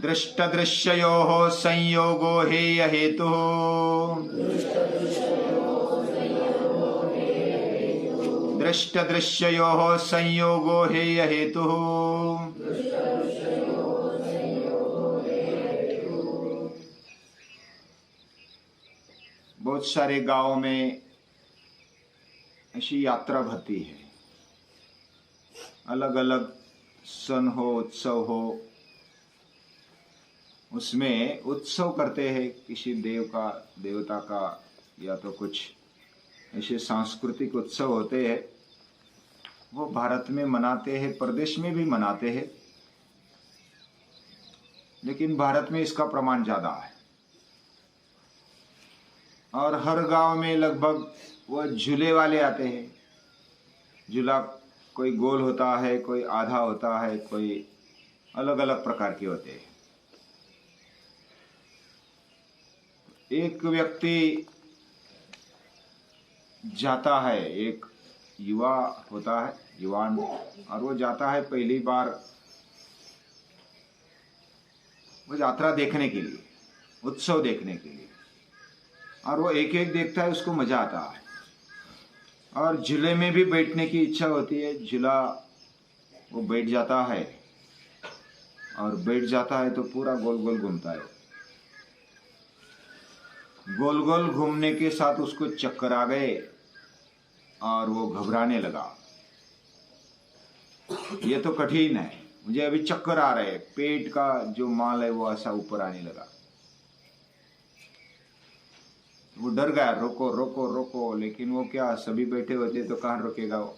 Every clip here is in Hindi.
दृष्टदृश्ययोः संयोगो हेय हेतुः दृष्टदृश्ययोः संयोगो हेय हेतुः। बहुत सारे गांवों में ऐसी यात्रा भरती है, अलग अलग सन हो, उत्सव हो, उसमें उत्सव करते हैं किसी देव का, देवता का, या तो कुछ ऐसे सांस्कृतिक उत्सव होते हैं। वो भारत में मनाते हैं, प्रदेश में भी मनाते हैं, लेकिन भारत में इसका प्रमाण ज़्यादा है। और हर गांव में लगभग वो झूले वाले आते हैं। झूला कोई गोल होता है, कोई आधा होता है, कोई अलग अलग प्रकार के होते हैं। एक व्यक्ति जाता है, एक युवा होता है, युवान, और वो जाता है पहली बार वो यात्रा देखने के लिए, उत्सव देखने के लिए, और वो एक एक देखता है, उसको मजा आता है। और झूले में भी बैठने की इच्छा होती है। झूला वो बैठ जाता है, और बैठ जाता है तो पूरा गोल गोल घूमता है। गोल गोल घूमने के साथ उसको चक्कर आ गए और वो घबराने लगा। ये तो कठिन है, मुझे अभी चक्कर आ रहे हैं, पेट का जो माल है वो ऐसा ऊपर आने लगा। वो डर गया, रोको रोको रोको, लेकिन वो क्या, सभी बैठे होते तो कहाँ रुकेगा वो।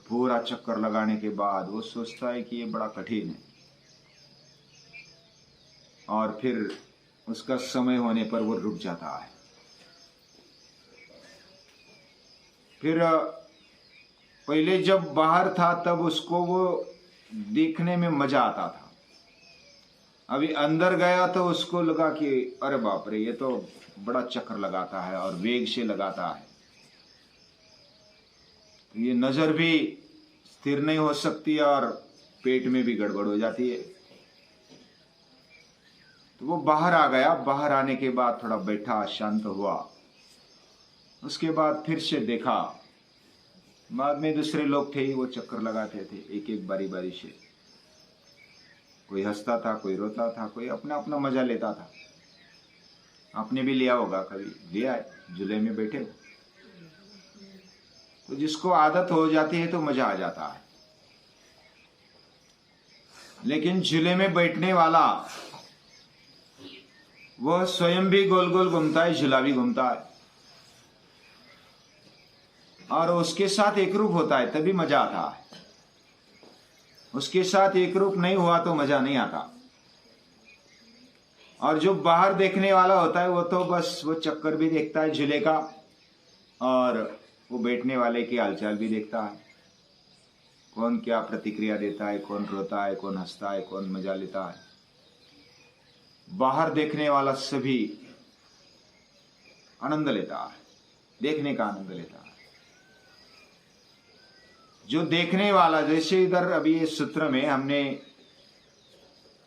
पूरा चक्कर लगाने के बाद वो सोचता है कि ये बड़ा कठिन है, और फिर उसका समय होने पर वो रुक जाता है। फिर पहले जब बाहर था तब उसको वो देखने में मजा आता था। अभी अंदर गया तो उसको लगा कि अरे बाप रे, ये तो बड़ा चक्कर लगाता है और वेग से लगाता है। तो ये नजर भी स्थिर नहीं हो सकती और पेट में भी गड़बड़ हो जाती है। तो वो बाहर आ गया। बाहर आने के बाद थोड़ा बैठा, शांत हुआ। उसके बाद फिर से देखा, बाद में दूसरे लोग थे, वो चक्कर लगाते थे एक एक बारी बारी से। कोई हंसता था, कोई रोता था, कोई अपना अपना मजा लेता था। आपने भी लिया होगा, कभी लिया है, झूले में बैठे हो। तो जिसको आदत हो जाती है तो मजा आ जाता है। लेकिन झूले में बैठने वाला वह स्वयं भी गोल गोल घूमता है, झूला भी घूमता है, और उसके साथ एक रूप होता है, तभी मजा आता है। उसके साथ एक रूप नहीं हुआ तो मजा नहीं आता। और जो बाहर देखने वाला होता है वो तो बस वो चक्कर भी देखता है झूले का, और वो बैठने वाले की हालचाल भी देखता है, कौन क्या प्रतिक्रिया देता है, कौन रोता है, कौन हंसता है, कौन मजा लेता है। बाहर देखने वाला सभी आनंद लेता है, देखने का आनंद लेता है। जो देखने वाला, जैसे इधर अभी इस सूत्र में हमने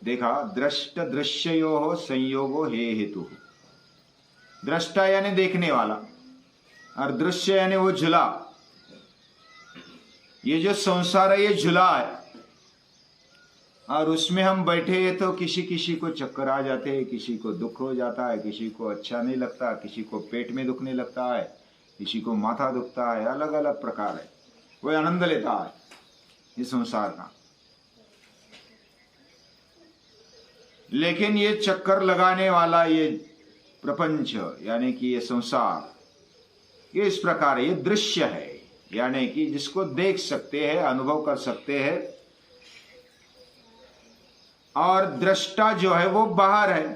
देखा, दृष्ट दृश्ययोः संयोगो हे हेतु। दृष्टा यानी देखने वाला, और दृश्य यानी वो झूला। ये जो संसार है ये झूला है, और उसमें हम बैठे हैं तो किसी किसी को चक्कर आ जाते हैं, किसी को दुख हो जाता है, किसी को अच्छा नहीं लगता, किसी को पेट में दुखने लगता है, किसी को माथा दुखता है, अलग अलग प्रकार है। वो आनंद लेता है इस संसार का। लेकिन ये चक्कर लगाने वाला ये प्रपंच यानी कि ये संसार, ये इस प्रकार ये दृश्य है, यानी कि जिसको देख सकते हैं, अनुभव कर सकते हैं। और दृष्टा जो है वो बाहर है।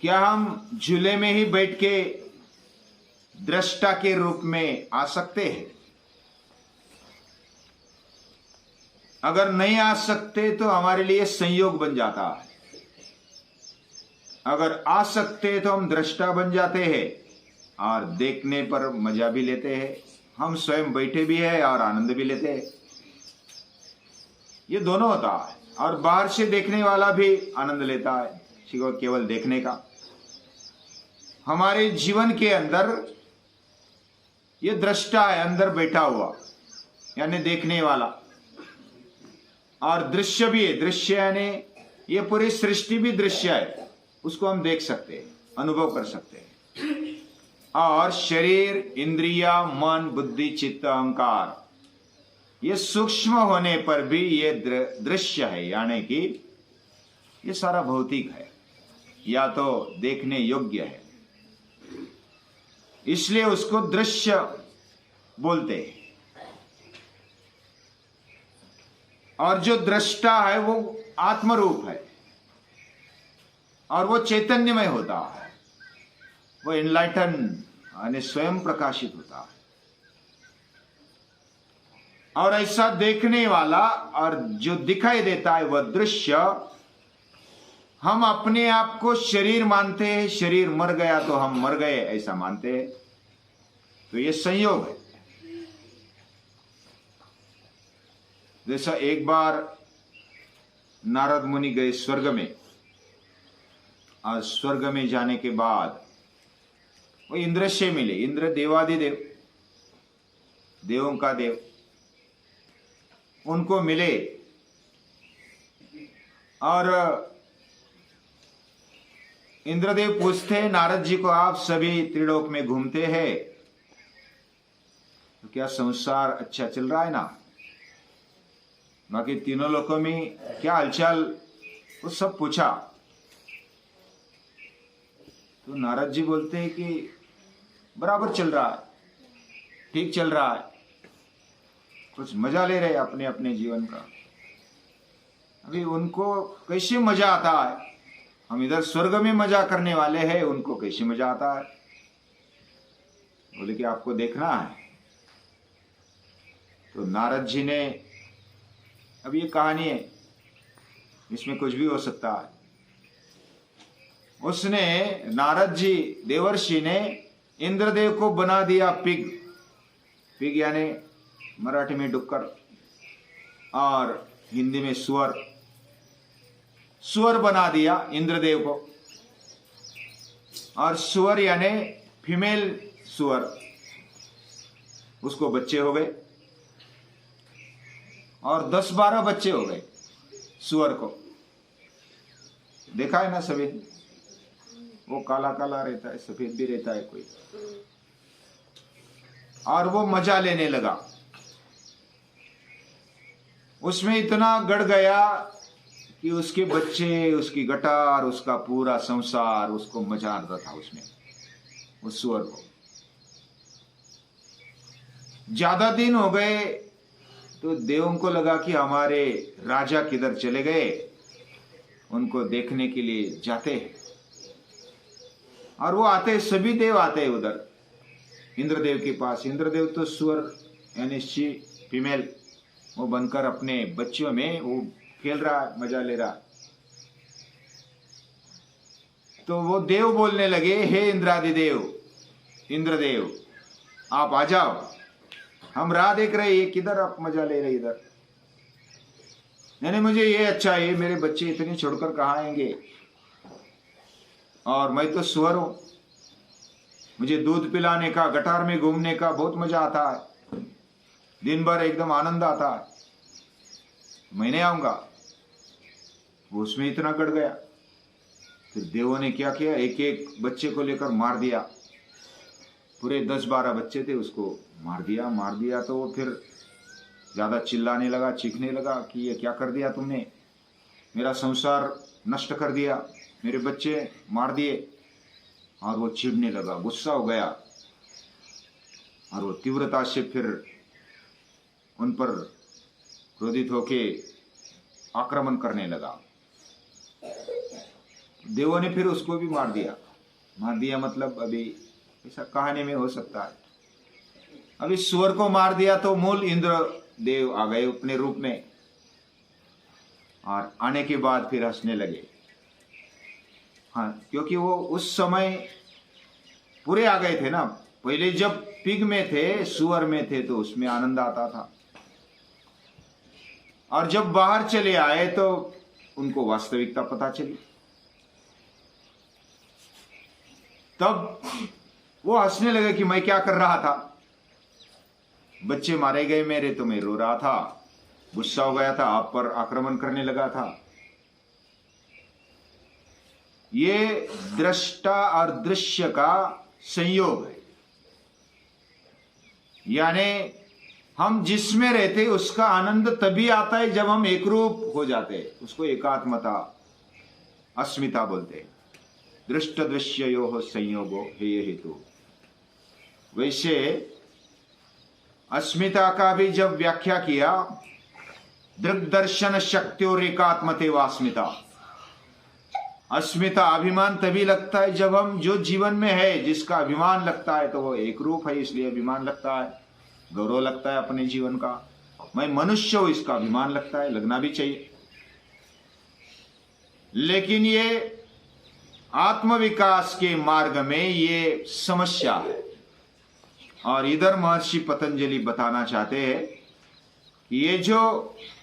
क्या हम झूले में ही बैठ के दृष्टा के रूप में आ सकते हैं? अगर नहीं आ सकते तो हमारे लिए संयोग बन जाता है। अगर आ सकते तो हम दृष्टा बन जाते हैं और देखने पर मजा भी लेते हैं, हम स्वयं बैठे भी है और आनंद भी लेते हैं। ये दोनों होता है, और बाहर से देखने वाला भी आनंद लेता है, केवल देखने का। हमारे जीवन के अंदर ये दृष्टा है, अंदर बैठा हुआ, यानी देखने वाला, और दृश्य भी है। दृश्य यानी ये पूरी सृष्टि भी दृश्य है, उसको हम देख सकते हैं, अनुभव कर सकते हैं। और शरीर, इंद्रिया, मन, बुद्धि, चित्त, अहंकार, ये सूक्ष्म होने पर भी ये दृश्य है, यानी कि ये सारा भौतिक है, या तो देखने योग्य है, इसलिए उसको दृश्य बोलते हैं। और जो दृष्टा है वो आत्मरूप है, और वो चैतन्यमय होता है, वो एनलाइटन यानी स्वयं प्रकाशित होता है। और ऐसा देखने वाला और जो दिखाई देता है वह दृश्य, हम अपने आप को शरीर मानते हैं, शरीर मर गया तो हम मर गए ऐसा मानते हैं। तो ये संयोग है। जैसा एक बार नारद मुनि गए स्वर्ग में, और स्वर्ग में जाने के बाद वो इंद्र से मिले। इंद्र देवादिदेव, देवों का देव, उनको मिले और इंद्रदेव पूछते नारद जी को, आप सभी त्रिलोक में घूमते हैं, तो क्या संसार अच्छा चल रहा है ना? बाकी तीनों लोकों में क्या हालचाल, वो सब पूछा। तो नारद जी बोलते हैं कि बराबर चल रहा है, ठीक चल रहा है, कुछ मजा ले रहे अपने अपने जीवन का। अभी उनको कैसे मजा आता है, हम इधर स्वर्ग में मजा करने वाले हैं, उनको कैसे मजा आता है? बोले कि आपको देखना है। तो नारद जी ने, अब ये कहानी है, इसमें कुछ भी हो सकता है, उसने, नारद जी देवर्षि ने इंद्रदेव को बना दिया पिग। पिग यानी मराठी में डुक्कर और हिंदी में सुअर। सुअर बना दिया इंद्रदेव को, और सुअर यानी फीमेल सुअर, उसको बच्चे हो गए, और 10-12 बच्चे हो गए सुअर को। देखा है ना सभी, वो काला काला रहता है, सफेद भी रहता है कोई, और वो मजा लेने लगा। उसमें इतना गड़ गया कि उसके बच्चे, उसकी गटार, उसका पूरा संसार उसको मजा आता था उसमें, उस सुअर को। ज्यादा दिन हो गए तो देवों को लगा कि हमारे राजा किधर चले गए, उनको देखने के लिए जाते हैं। और वो आते, सभी देव आते हैं उधर इंद्रदेव के पास। इंद्रदेव तो सुअर यानी फीमेल वो बनकर अपने बच्चों में वो खेल रहा, मजा ले रहा। तो वो देव बोलने लगे, हे इंद्रादिदेव, इंद्रदेव आप आ जाओ, हम राह देख रहे हैं, किधर आप मजा ले रहे इधर। यानी मुझे ये अच्छा है, मेरे बच्चे इतने छोड़कर कहाँ आएंगे, और मैं तो सुअर हूं, मुझे दूध पिलाने का, गटार में घूमने का बहुत मजा आता है, दिन भर एकदम आनंद आता है, मैं नहीं आऊंगा। वो उसमें इतना गड़ गया। फिर देवों ने क्या किया, एक एक बच्चे को लेकर मार दिया। पूरे 10-12 बच्चे थे, उसको मार दिया। तो वो फिर ज्यादा चिल्लाने लगा, चीखने लगा कि ये क्या कर दिया तुमने, मेरा संसार नष्ट कर दिया, मेरे बच्चे मार दिए। और वो चिढ़ने लगा, गुस्सा हो गया, और वो तीव्रता से फिर उन पर क्रोधित होके आक्रमण करने लगा। देवों ने फिर उसको भी मार दिया मतलब अभी ऐसा कहानी में हो सकता है। अभी सुअर को मार दिया तो मूल इंद्र देव आ गए अपने रूप में, और आने के बाद फिर हंसने लगे। हाँ, क्योंकि वो उस समय पूरे आ गए थे ना, पहले जब पिग में थे, सुअर में थे, तो उसमें आनंद आता था, और जब बाहर चले आए तो उनको वास्तविकता पता चली। तब वो हंसने लगे कि मैं क्या कर रहा था, बच्चे मारे गए मेरे तो मैं रो रहा था, गुस्सा हो गया था, आप पर आक्रमण करने लगा था। ये दृष्टा और दृश्य का संयोग है, यानी हम जिसमें रहते उसका आनंद तभी आता है जब हम एक रूप हो जाते हैं। उसको एकात्मता, अस्मिता बोलते हैं। दृष्ट दृश्ययोः संयोगो हेय हेतु। वैसे अस्मिता का भी जब व्याख्या किया, दृग्दर्शन शक्त्योर एकात्मते वास्मिता। अस्मिता, अभिमान तभी लगता है जब हम जो जीवन में है जिसका अभिमान लगता है तो वो एक रूप है, इसलिए अभिमान लगता है, गौरव लगता है अपने जीवन का। मैं मनुष्य हूं, इसका अभिमान लगता है, लगना भी चाहिए। लेकिन ये आत्मविकास के मार्ग में ये समस्या है, और इधर महर्षि पतंजलि बताना चाहते हैं कि ये जो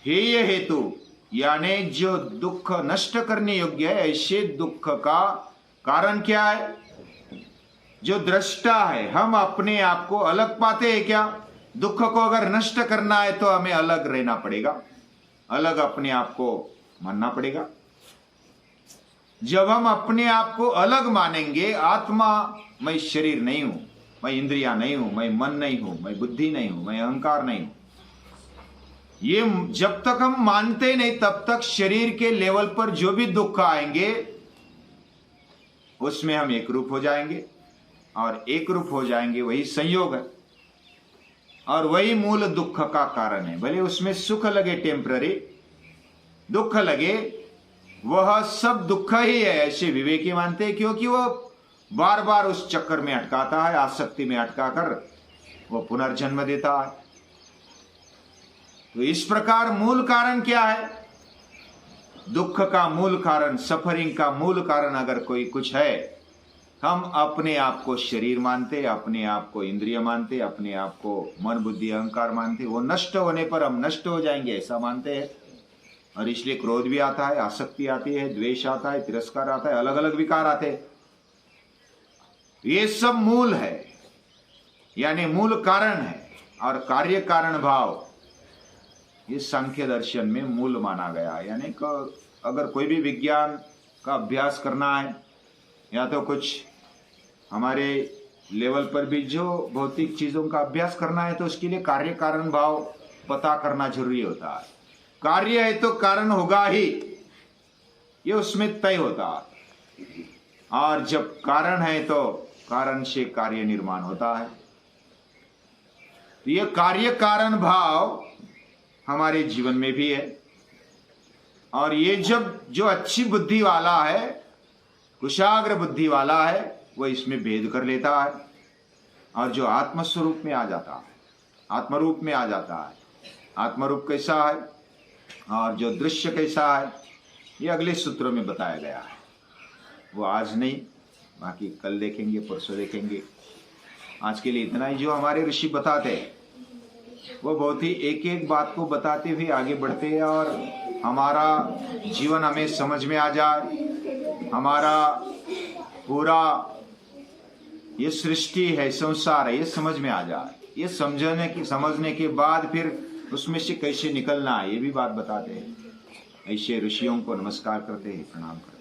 हेय हेतु, यानी जो दुख नष्ट करने योग्य है, ऐसे दुख का कारण क्या है? जो दृष्टा है, हम अपने आप को अलग पाते हैं क्या? दुख को अगर नष्ट करना है तो हमें अलग रहना पड़ेगा, अलग अपने आप को मानना पड़ेगा। जब हम अपने आप को अलग मानेंगे, आत्मा, मैं शरीर नहीं हूं, मैं इंद्रियां नहीं हूं, मैं मन नहीं हूं, मैं बुद्धि नहीं हूं, मैं अहंकार नहीं हूं, ये जब तक हम मानते नहीं तब तक शरीर के लेवल पर जो भी दुख आएंगे उसमें हम एक रूप हो जाएंगे, और एक रूप हो जाएंगे वही संयोग है, और वही मूल दुख का कारण है। भले उसमें सुख लगे, टेम्पररी दुख लगे, वह सब दुख ही है, ऐसे विवेकी मानते हैं, क्योंकि वो बार बार उस चक्कर में अटकाता है, आसक्ति में अटकाकर वो पुनर्जन्म देता है। तो इस प्रकार मूल कारण क्या है? दुख का मूल कारण, सफरिंग का मूल कारण अगर कोई कुछ है, हम अपने आप को शरीर मानते, अपने आप को इंद्रिय मानते, अपने आप को मन बुद्धि अहंकार मानते, वो नष्ट होने पर हम नष्ट हो जाएंगे ऐसा मानते हैं, और इसलिए क्रोध भी आता है, आसक्ति आती है, द्वेष आता है, तिरस्कार आता है, अलग अलग विकार आते हैं। ये सब मूल है, यानी मूल कारण है, और कार्य कारण भाव ये सांख्य दर्शन में मूल माना गया। यानी अगर कोई भी विज्ञान का अभ्यास करना है, या तो कुछ हमारे लेवल पर भी जो भौतिक चीजों का अभ्यास करना है, तो उसके लिए कार्य कारण भाव पता करना जरूरी होता है। कार्य है तो कारण होगा ही, ये उसमें तय होता है, और जब कारण है तो कारण से कार्य निर्माण होता है। तो ये कार्य कारण भाव हमारे जीवन में भी है, और ये जब जो अच्छी बुद्धि वाला है, कुशाग्र बुद्धि वाला है, वो इसमें भेद कर लेता है, और जो आत्मस्वरूप में आ जाता है, आत्मरूप में आ जाता है। आत्मरूप कैसा है और जो दृश्य कैसा है, ये अगले सूत्रों में बताया गया है। वो आज नहीं, बाकी कल देखेंगे, परसों देखेंगे। आज के लिए इतना ही। जो हमारे ऋषि बताते हैं वो बहुत ही एक एक बात को बताते हुए आगे बढ़ते हैं, और हमारा जीवन हमें समझ में आ जाए, हमारा पूरा ये सृष्टि है, संसार है, ये समझ में आ जाए। ये समझने के बाद फिर उसमें से कैसे निकलना है, ये भी बात बताते हैं। ऐसे ऋषियों को नमस्कार करते हैं, प्रणाम करते हैं।